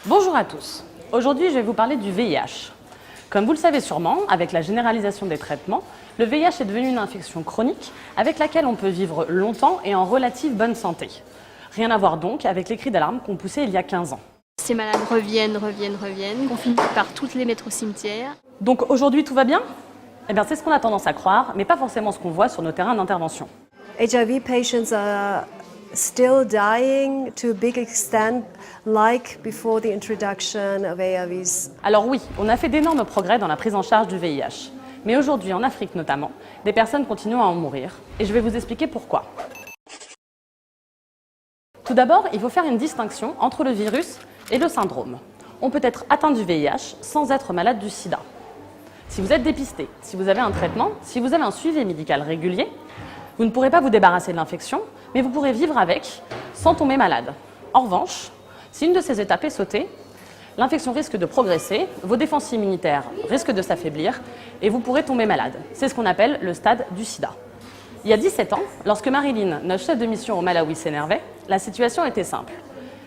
Bonjour à tous. Aujourd'hui, je vais vous parler du VIH. Comme vous le savez sûrement, avec la généralisation des traitements, le VIH est devenu une infection chronique avec laquelle on peut vivre longtemps et en relative bonne santé. Rien à voir donc avec les cris d'alarme qu'on poussait il y a 15 ans. Ces malades reviennent, qu'on finit par toutes les mettre au cimetière. Donc aujourd'hui, tout va bien ? Eh bien, c'est ce qu'on a tendance à croire, mais pas forcément ce qu'on voit sur nos terrains d'intervention. HIV patients are still dying to a big extent, like before the introduction of ARVs. Alors oui, on a fait d'énormes progrès dans la prise en charge du VIH. Mais aujourd'hui, en Afrique notamment, des personnes continuent à en mourir. Et je vais vous expliquer pourquoi. Tout d'abord, il faut faire une distinction entre le virus et le syndrome. On peut être atteint du VIH sans être malade du sida. Si vous êtes dépisté, si vous avez un traitement, si vous avez un suivi médical régulier, vous ne pourrez pas vous débarrasser de l'infection, mais vous pourrez vivre avec sans tomber malade. En revanche, si une de ces étapes est sautée, l'infection risque de progresser, vos défenses immunitaires risquent de s'affaiblir et vous pourrez tomber malade. C'est ce qu'on appelle le stade du sida. Il y a 17 ans, lorsque Marilyn, notre chef de mission au Malawi, s'énervait, la situation était simple.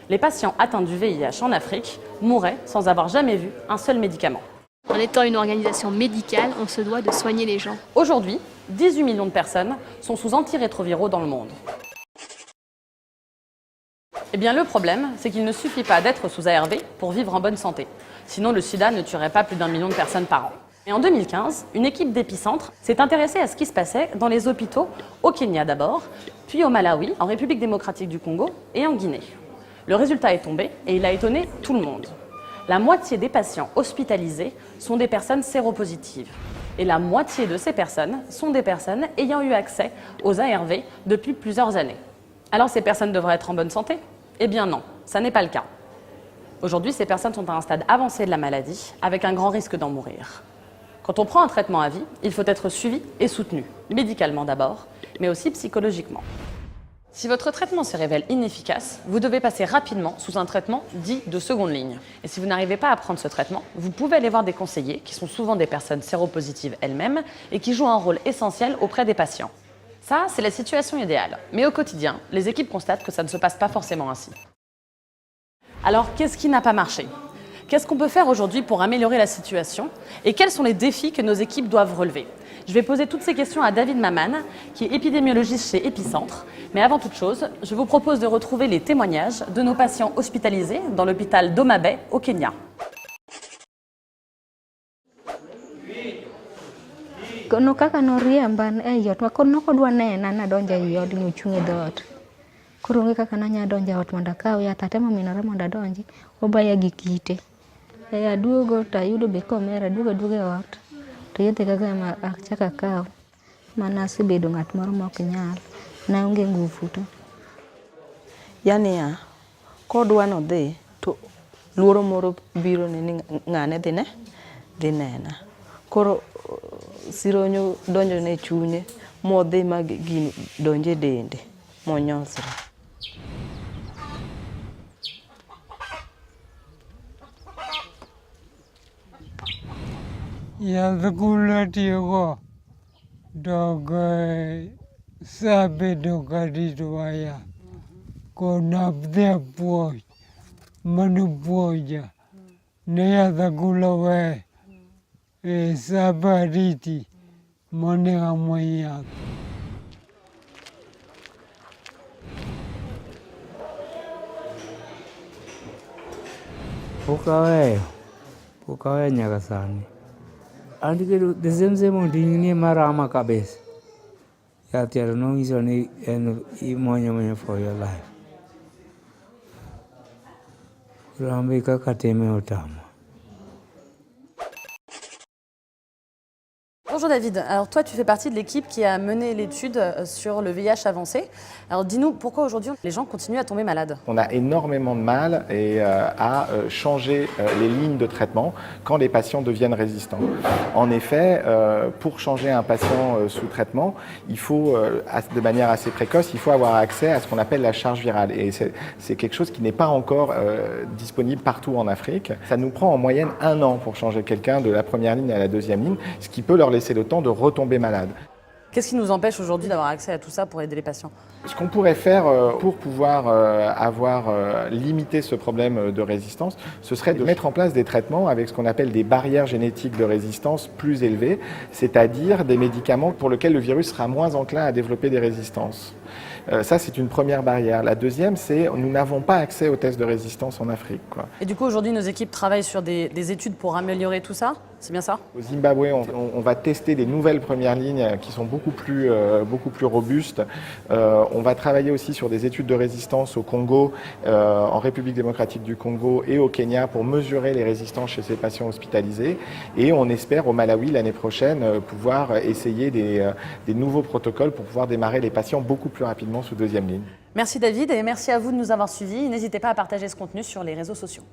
Les patients atteints du VIH en Afrique mouraient sans avoir jamais vu un seul médicament. En étant une organisation médicale, on se doit de soigner les gens. Aujourd'hui, 18 millions de personnes sont sous antirétroviraux dans le monde. Eh bien, le problème, c'est qu'il ne suffit pas d'être sous ARV pour vivre en bonne santé. Sinon, le sida ne tuerait pas plus d'1 million de personnes par an. Et en 2015, une équipe d'épicentre s'est intéressée à ce qui se passait dans les hôpitaux au Kenya d'abord, puis au Malawi, en République démocratique du Congo et en Guinée. Le résultat est tombé et il a étonné tout le monde. La moitié des patients hospitalisés sont des personnes séropositives. Et la moitié de ces personnes sont des personnes ayant eu accès aux ARV depuis plusieurs années. Alors ces personnes devraient être en bonne santé ? Eh bien non, ça n'est pas le cas. Aujourd'hui, ces personnes sont à un stade avancé de la maladie, avec un grand risque d'en mourir. Quand on prend un traitement à vie, il faut être suivi et soutenu, médicalement d'abord, mais aussi psychologiquement. Si votre traitement se révèle inefficace, vous devez passer rapidement sous un traitement dit de seconde ligne. Et si vous n'arrivez pas à prendre ce traitement, vous pouvez aller voir des conseillers, qui sont souvent des personnes séropositives elles-mêmes, et qui jouent un rôle essentiel auprès des patients. Ça, c'est la situation idéale. Mais au quotidien, les équipes constatent que ça ne se passe pas forcément ainsi. Alors, qu'est-ce qui n'a pas marché ? Qu'est-ce qu'on peut faire aujourd'hui pour améliorer la situation ? Et quels sont les défis que nos équipes doivent relever ? Je vais poser toutes ces questions à David Maman, qui est épidémiologiste chez Epicentre. Mais avant toute chose, je vous propose de retrouver les témoignages de nos patients hospitalisés dans l'hôpital d'Homa Bay au Kenya. Kono kaka noriemba e ot makoro nokodwa nena nadonjo e od mochung' e dhoot. Koro onge kaka nanya donjo e ot mondo akaw yath atemo minore mondo adonji, obaya gi kite. Aduogo to ayudo be komer, aduogo e ot to yedhe kaka achako akaw. Mana asebedo ng'at moro ma ok nyal, naonge ngufu to. Yani kodwa nodhi to luoro moro biro ni ng'ane dhi nena. Koro sironyo donjo ne chunye modhi ma gini donje dende monyosre. Yath kula tiyogo dog sabedo karito waya konap dhi apuoch manopuoja ne yath kula we sabariti monego amuony yath. Pok aweyo nyaka sani. And the same onding'ni marama kabisa. Yath yaro nong'iso ni en imuonyo for your life. Rambi kaka time otamo. Bonjour David, alors toi tu fais partie de l'équipe qui a mené l'étude sur le VIH avancé. Alors dis-nous pourquoi aujourd'hui les gens continuent à tomber malades ? On a énormément de mal à changer les lignes de traitement quand les patients deviennent résistants. En effet, pour changer un patient sous traitement, il faut, de manière assez précoce, il faut avoir accès à ce qu'on appelle la charge virale. Et c'est quelque chose qui n'est pas encore disponible partout en Afrique. Ça nous prend en moyenne 1 an pour changer quelqu'un de la première ligne à la deuxième ligne, ce qui peut leur laisser le temps de retomber malade. Qu'est-ce qui nous empêche aujourd'hui d'avoir accès à tout ça pour aider les patients? Ce qu'on pourrait faire pour pouvoir limiter ce problème de résistance, ce serait de mettre en place des traitements avec ce qu'on appelle des barrières génétiques de résistance plus élevées, c'est-à-dire des médicaments pour lesquels le virus sera moins enclin à développer des résistances. Ça, c'est une première barrière. La deuxième, c'est nous n'avons pas accès aux tests de résistance en Afrique, quoi. Et du coup, aujourd'hui, nos équipes travaillent sur des études pour améliorer tout ça? C'est bien ça? Au Zimbabwe, on va tester des nouvelles premières lignes qui sont beaucoup plus robustes. On va travailler aussi sur des études de résistance au Congo, en République démocratique du Congo et au Kenya pour mesurer les résistances chez ces patients hospitalisés. Et on espère au Malawi l'année prochaine pouvoir essayer des nouveaux protocoles pour pouvoir démarrer les patients beaucoup plus rapidement sous deuxième ligne. Merci David et merci à vous de nous avoir suivis. N'hésitez pas à partager ce contenu sur les réseaux sociaux.